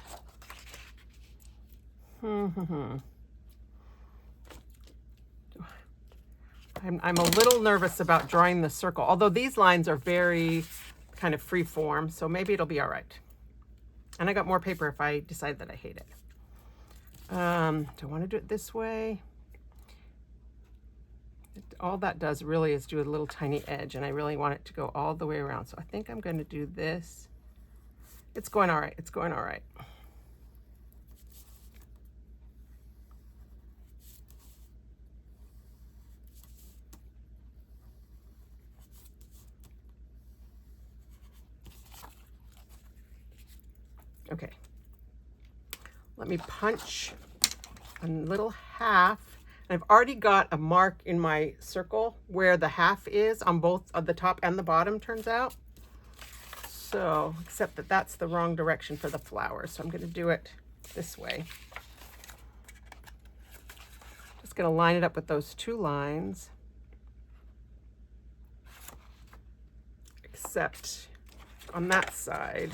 I'm a little nervous about drawing the circle, although these lines are very kind of free form, so maybe it'll be all right. And I got more paper if I decide that I hate it. Do I want to do it this way? All that does really is do a little tiny edge, and I really want it to go all the way around. So I think I'm going to do this. It's going all right. It's going all right. Okay, let me punch a little half. I've already got a mark in my circle where the half is on both of the top and the bottom, turns out. So, except that that's the wrong direction for the flower. So I'm going to do it this way. Just going to line it up with those two lines. Except on that side,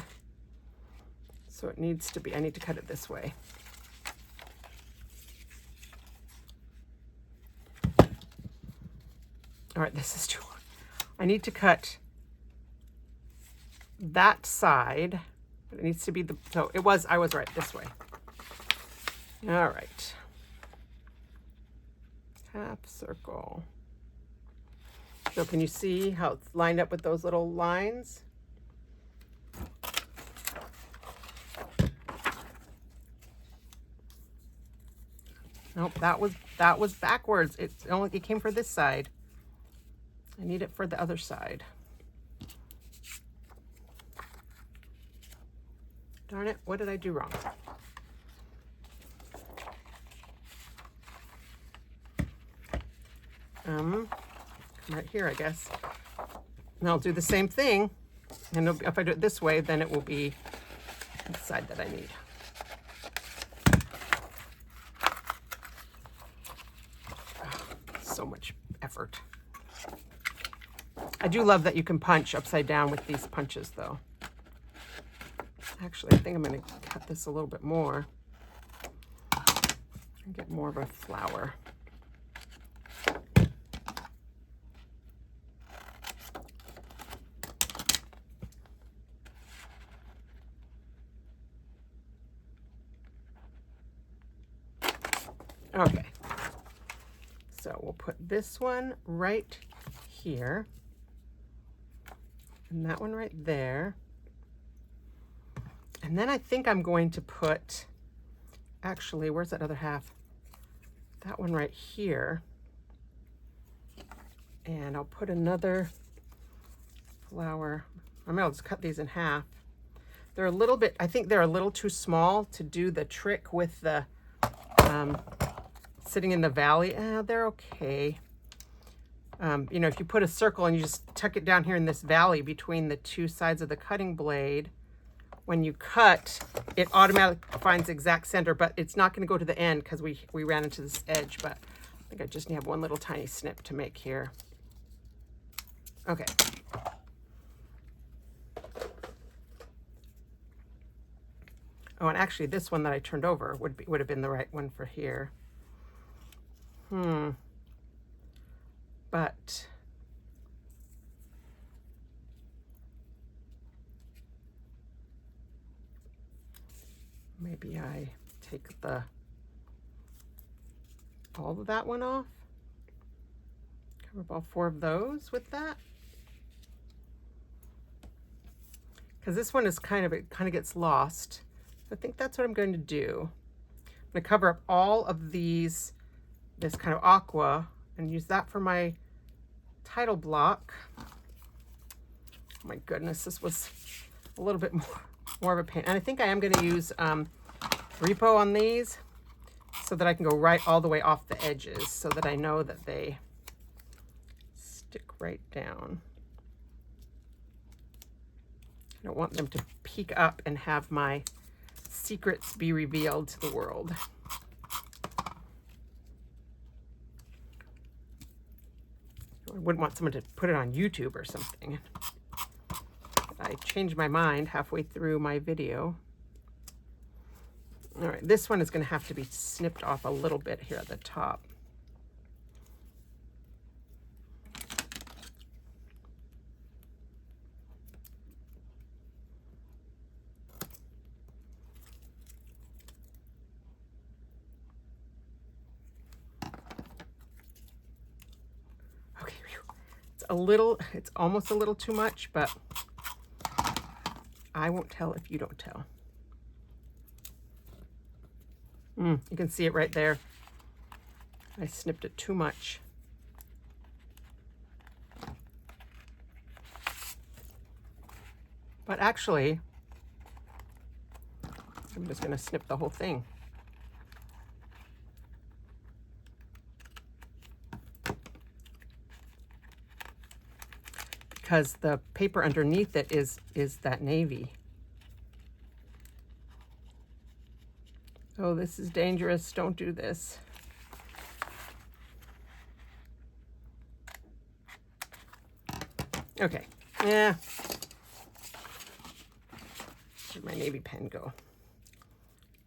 So it needs to be, I need to cut it this way. All right, this is too long. I need to cut that side, but it needs to be the, so it was, I was right, this way. All right. Half circle. So can you see how it's lined up with those little lines? Nope, that was backwards. It came for this side. I need it for the other side. Darn it, what did I do wrong? Right here, I guess. And I'll do the same thing. And if I do it this way, then it will be the side that I need. So much effort. I do love that you can punch upside down with these punches, though. Actually, I think I'm going to cut this a little bit more and get more of a flower. Okay, so we'll put this one right here and that one right there. And then I think I'm going to put, actually, where's that other half? That one right here. And I'll put another flower. I mean, I'll just cut these in half. They're a little bit, I think they're a little too small to do the trick with the sitting in the valley. They're okay. You know, if you put a circle and you just tuck it down here in this valley between the two sides of the cutting blade, when you cut, it automatically finds the exact center, but it's not going to go to the end because we ran into this edge. But I think I just have one little tiny snip to make here. Okay. Oh, and actually this one that I turned over would have been the right one for here. But maybe I take all of that one off. Cover up all 4 of those with that. Because this one is it kind of gets lost. I think that's what I'm going to do. I'm going to cover up all of these, this kind of aqua, and use that for my title block. Oh my goodness, this was a little bit more of a pain. And I think I am going to use repo on these so that I can go right all the way off the edges so that I know that they stick right down. I don't want them to peek up and have my secrets be revealed to the world. I wouldn't want someone to put it on YouTube or something. I changed my mind halfway through my video. All right, this one is going to have to be snipped off a little bit here at the top. Okay, it's almost a little too much, but I won't tell if you don't tell. You can see it right there. I snipped it too much. But actually, I'm just going to snip the whole thing. Because the paper underneath it is that navy. Oh, this is dangerous. Don't do this. Okay. Yeah. Where'd my navy pen go?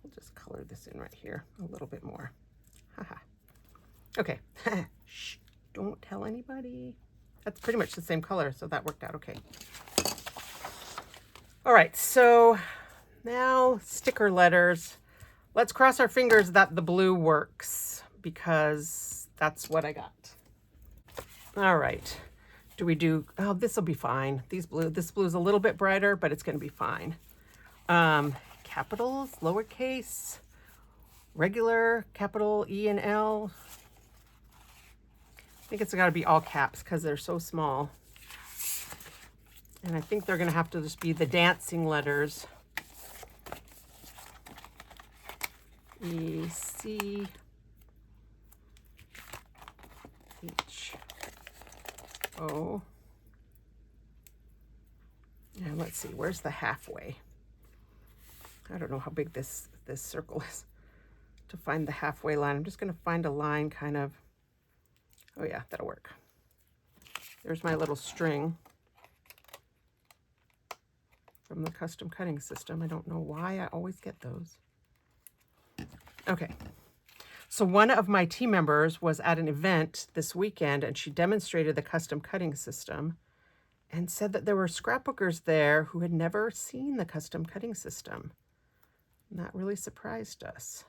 We'll just color this in right here a little bit more. Haha. Okay. Shh, don't tell anybody. That's pretty much the same color, so that worked out okay. All right, so now sticker letters. Let's cross our fingers that the blue works, because that's what I got. All right. Do we do, oh, this will be fine. This blue is a little bit brighter, but it's going to be fine. Capitals, lowercase, regular, capital E and L. I think it's got to be all caps because they're so small. And I think they're going to have to just be the dancing letters. E, C, H, O. And let's see, where's the halfway? I don't know how big this circle is to find the halfway line. I'm just going to find a line kind of, oh yeah, that'll work. There's my little string from the custom cutting system. I don't know why I always get those. Okay, so one of my team members was at an event this weekend and she demonstrated the custom cutting system and said that there were scrapbookers there who had never seen the custom cutting system. And that really surprised us.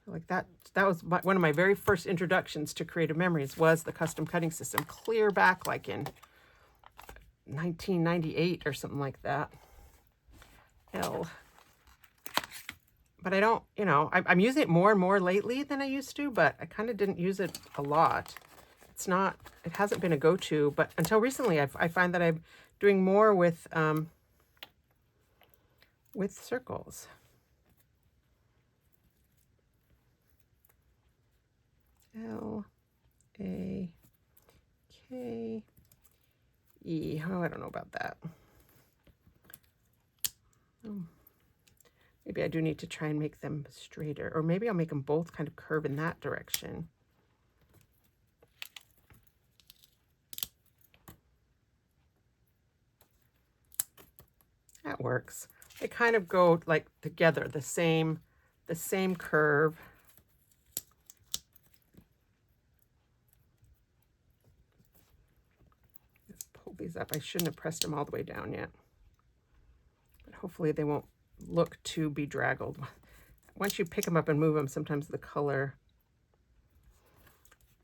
Like that was one of my very first introductions to Creative Memories was the custom cutting system, clear back like in 1998 or something like that. L. But I don't, you know, I'm using it more and more lately than I used to, but I kind of didn't use it a lot. It's not, it hasn't been a go-to, but until recently I find that I'm doing more with circles. L, A, K, E. Oh, I don't know about that. Maybe I do need to try and make them straighter, or maybe I'll make them both kind of curve in that direction. That works. They kind of go like together, the same curve. Let's pull these up. I shouldn't have pressed them all the way down yet, but hopefully they won't look too bedraggled. Once you pick them up and move them, sometimes the color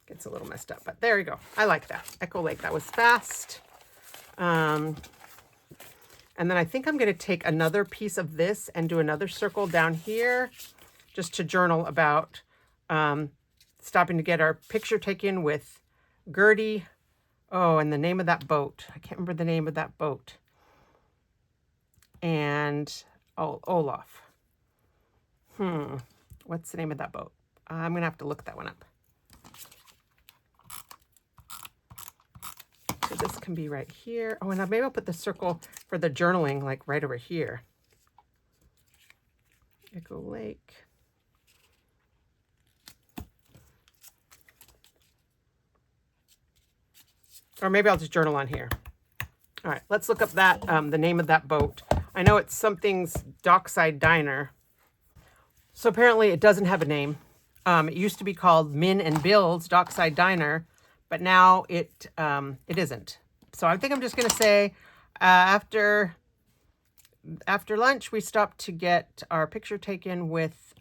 gets a little messed up, but there you go. I like that. Echo Lake, that was fast. And then I think I'm going to take another piece of this and do another circle down here just to journal about stopping to get our picture taken with Gertie. Oh, and the name of that boat. I can't remember the name of that boat. And Olaf. What's the name of that boat? I'm going to have to look that one up. So this can be right here. Oh, and maybe I'll put the circle for the journaling like right over here. Echo Lake. Or maybe I'll just journal on here. All right, let's look up that, the name of that boat. I know it's something's Dockside Diner. So apparently it doesn't have a name. It used to be called Min and Bill's Dockside Diner, but now it isn't. So I think I'm just going to say after lunch, we stopped to get our picture taken with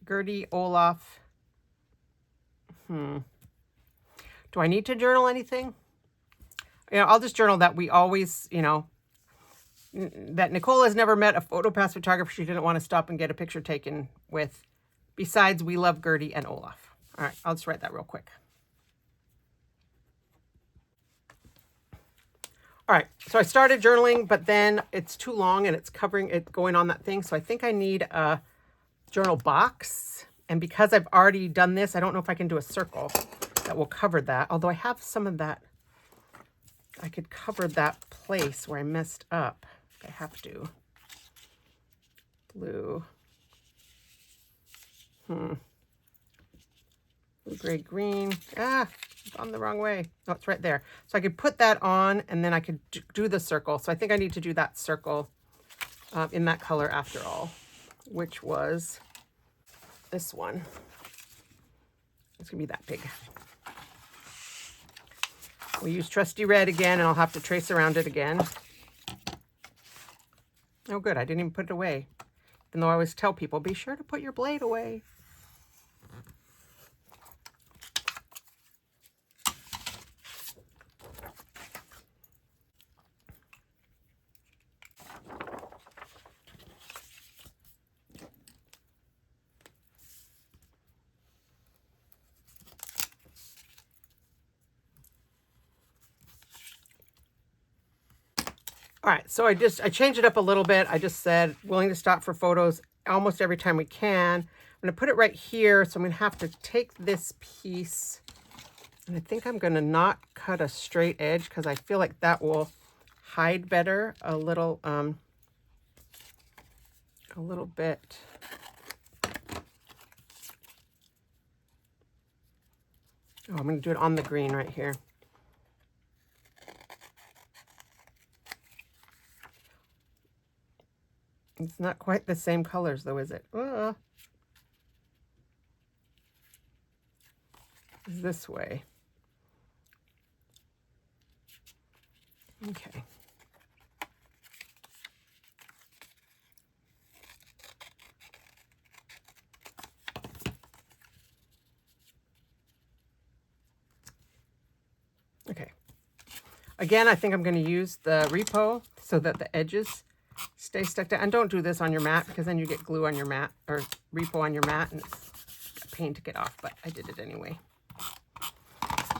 Gertie, Olaf. Do I need to journal anything? You know, I'll just journal that we always, you know, that Nicole has never met a Photopass photographer she didn't want to stop and get a picture taken with. Besides, we love Gertie and Olaf. All right, I'll just write that real quick. All right, so I started journaling, but then it's too long and it's covering it going on that thing. So I think I need a journal box. And because I've already done this, I don't know if I can do a circle that will cover that. Although I have some of that. I could cover that place where I messed up. I have to. Blue. Blue, gray, green. Ah, it's on the wrong way. Oh, it's right there. So I could put that on and then I could do the circle. So I think I need to do that circle in that color after all, which was this one. It's gonna be that big. We'll use trusty red again, and I'll have to trace around it again. Oh, good. I didn't even put it away. Even though I always tell people, be sure to put your blade away. All right, so I changed it up a little bit. I just said willing to stop for photos almost every time we can. I'm going to put it right here, so I'm going to have to take this piece, and I think I'm going to not cut a straight edge because I feel like that will hide better a little bit. Oh, I'm going to do it on the green right here. It's not quite the same colors though, is it? It's this way. Okay. Okay. Again, I think I'm going to use the repo so that the edges stay stuck down. And don't do this on your mat because then you get glue on your mat or repo on your mat and it's a pain to get off, but I did it anyway.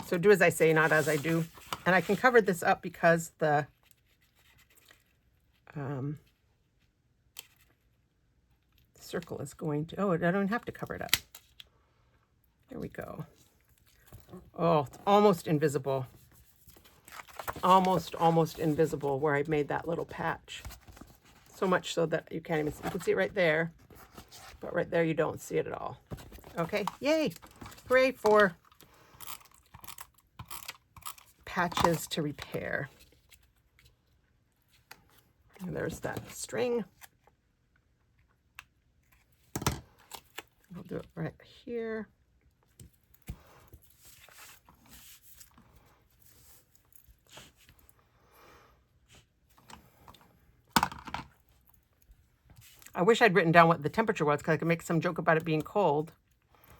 So do as I say, not as I do. And I can cover this up because the circle is going to, oh, I don't have to cover it up. There we go. Oh, it's almost invisible. Almost invisible where I've made that little patch. So much so that you can't even see. You can see it right there, but right there you don't see it at all. Okay, yay. Hooray for patches to repair. And there's that string. I'll do it right here. I wish I'd written down what the temperature was because I could make some joke about it being cold.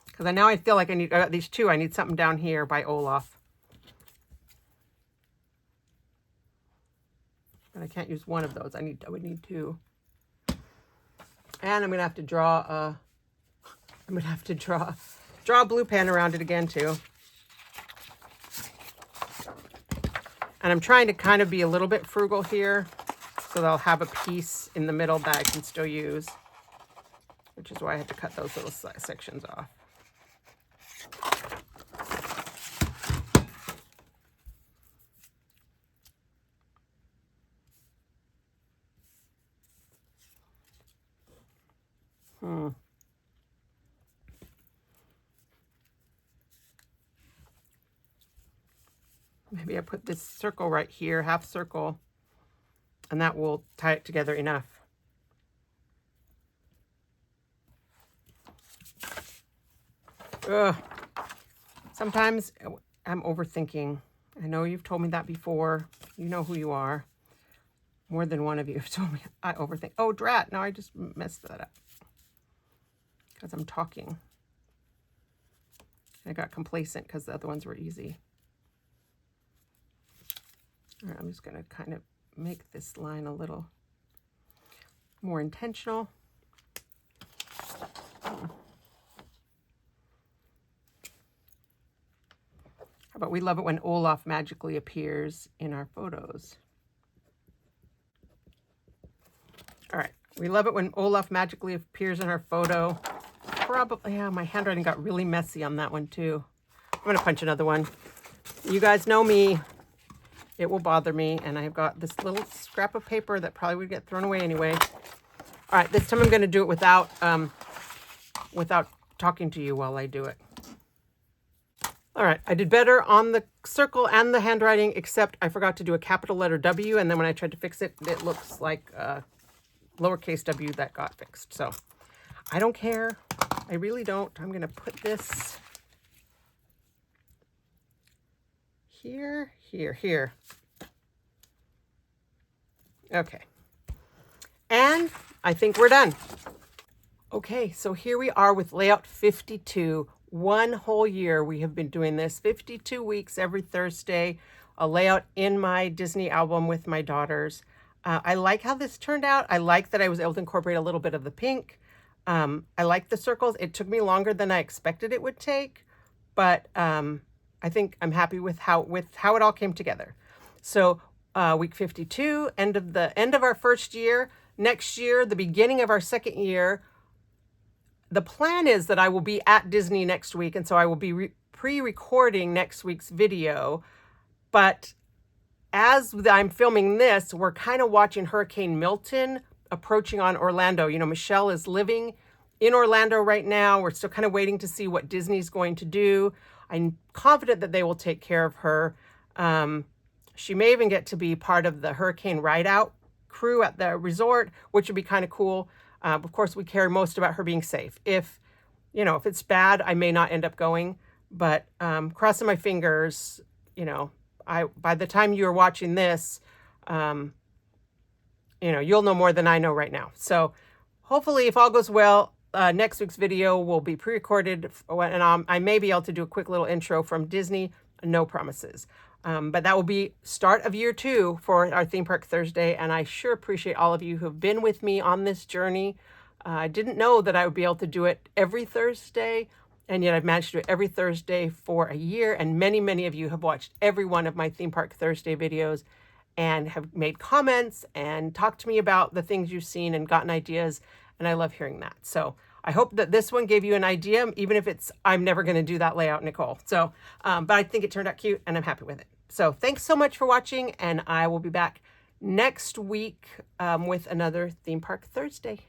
Because now I feel like I need these two. I need something down here by Olaf. But I can't use one of those. I would need two. And I'm gonna have to draw a blue pen around it again too. And I'm trying to kind of be a little bit frugal here. So they'll have a piece in the middle that I can still use, which is why I had to cut those little sections off. Maybe I put this circle right here, half circle, and that will tie it together enough. Ugh. Sometimes I'm overthinking. I know you've told me that before. You know who you are. More than one of you have told me I overthink. Oh, drat. No, I just messed that up. Because I'm talking. I got complacent because the other ones were easy. All right, I'm just going to kind of make this line a little more intentional. How about we love it when Olaf magically appears in our photos? All right, we love it when Olaf magically appears in our photo. Probably, yeah, my handwriting got really messy on that one too. I'm going to punch another one. You guys know me. It will bother me, and I've got this little scrap of paper that probably would get thrown away anyway. All right, this time I'm going to do it without talking to you while I do it. All right, I did better on the circle and the handwriting, except I forgot to do a capital letter W, and then when I tried to fix it, it looks like a lowercase w that got fixed. So I don't care. I really don't. I'm going to put this here, here, here. Okay. And I think we're done. Okay, so here we are with layout 52. One whole year we have been doing this, 52 weeks every Thursday, a layout in my Disney album with my daughters. I like how this turned out. I like that I was able to incorporate a little bit of the pink. I like the circles. It took me longer than I expected it would take, but I think I'm happy with how it all came together. So week 52, end of our first year. Next year, the beginning of our second year. The plan is that I will be at Disney next week, and so I will be pre-recording next week's video. But as I'm filming this, we're kind of watching Hurricane Milton approaching on Orlando. You know, Michelle is living in Orlando right now. We're still kind of waiting to see what Disney's going to do. I'm confident that they will take care of her. She may even get to be part of the Hurricane Ride-Out crew at the resort, which would be kind of cool. Of course, we care most about her being safe. If it's bad, I may not end up going, but crossing my fingers, by the time you're watching this, you'll know more than I know right now. So hopefully, if all goes well, next week's video will be pre-recorded, and I may be able to do a quick little intro from Disney. No promises. But that will be start of year 2 for our Theme Park Thursday, and I sure appreciate all of you who have been with me on this journey. I didn't know that I would be able to do it every Thursday, and yet I've managed to do it every Thursday for a year, and many, many of you have watched every one of my Theme Park Thursday videos and have made comments and talked to me about the things you've seen and gotten ideas, and I love hearing that. So I hope that this one gave you an idea, even if I'm never going to do that layout, Nicole. So, but I think it turned out cute, and I'm happy with it. So thanks so much for watching, and I will be back next week with another Theme Park Thursday.